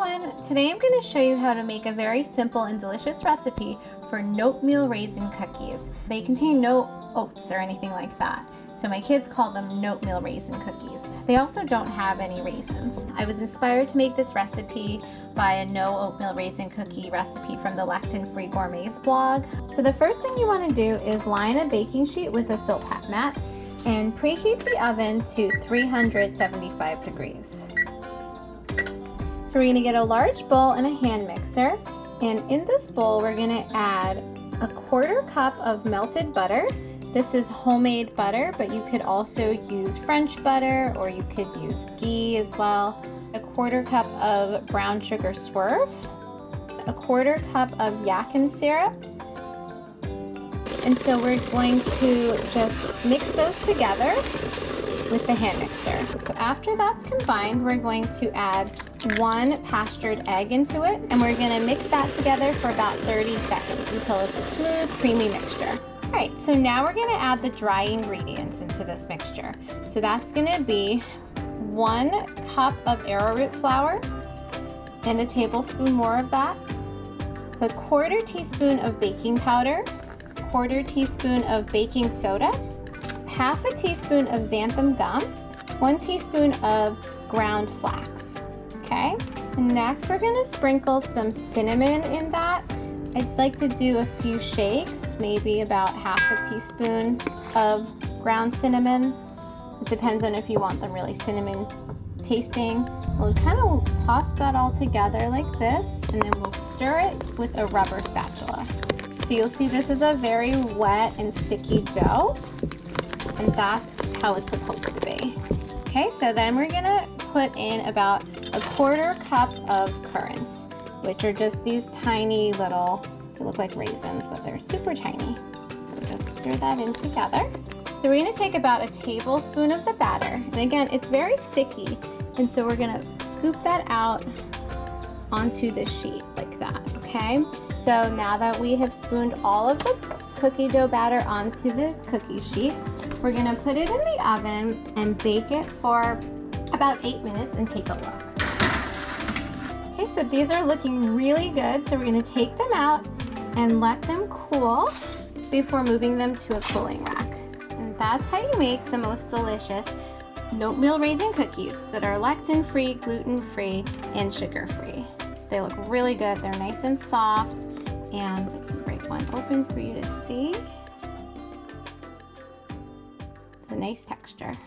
everyone! Today I'm going to show you how to make a very simple and delicious recipe for Noatmeal Raisin cookies. They contain no oats or anything like that, so my kids call them Noatmeal Raisin cookies. They also don't have any raisins. I was inspired to make this recipe by a no oatmeal raisin cookie recipe from the Lectin Free Gourmet's blog. So the first thing you want to do is line a baking sheet with a Silpat mat and preheat the oven to 375 degrees. So we're going to get a large bowl and a hand mixer, and in this bowl we're going to add a 1/4 cup of melted butter. This is homemade butter, but you could also use French butter or you could use ghee as well. A 1/4 cup of brown sugar Swerve, a 1/4 cup of Yacon syrup, and so we're going to just mix those together with the hand mixer. So after that's combined, we're going to add 1 pastured egg into it, and we're going to mix that together for about 30 seconds until it's a smooth, creamy mixture. Alright, so now we're going to add the dry ingredients into this mixture. So that's going to be 1 cup of arrowroot flour and a tablespoon more of that, a 1/4 teaspoon of baking powder, 1/4 teaspoon of baking soda, 1/2 teaspoon of xanthan gum, 1 teaspoon of ground flax. Okay, and next we're going to sprinkle some cinnamon in that. I'd like to do a few shakes, maybe about 1/2 teaspoon of ground cinnamon. It depends on if you want them really cinnamon tasting. We'll kind of toss that all together like this, and then we'll stir it with a rubber spatula. So you'll see this is a very wet and sticky dough, and that's how it's supposed to be. Okay, so then we're gonna put in about a 1/4 cup of currants, which are just these tiny little, they look like raisins, but they're super tiny. So just stir that in together. So we're gonna take about a tablespoon of the batter, and again, it's very sticky, and so we're gonna scoop that out onto the sheet like that, okay? So now that we have spooned all of the cookie dough batter onto the cookie sheet, we're gonna put it in the oven and bake it for about 8 minutes and take a look. Okay, so these are looking really good, so we're gonna take them out and let them cool before moving them to a cooling rack. And that's how you make the most delicious Noatmeal Raisin cookies that are lectin-free, gluten-free, and sugar-free. They look really good, they're nice and soft, and I can break one open for you to see. It's a nice texture.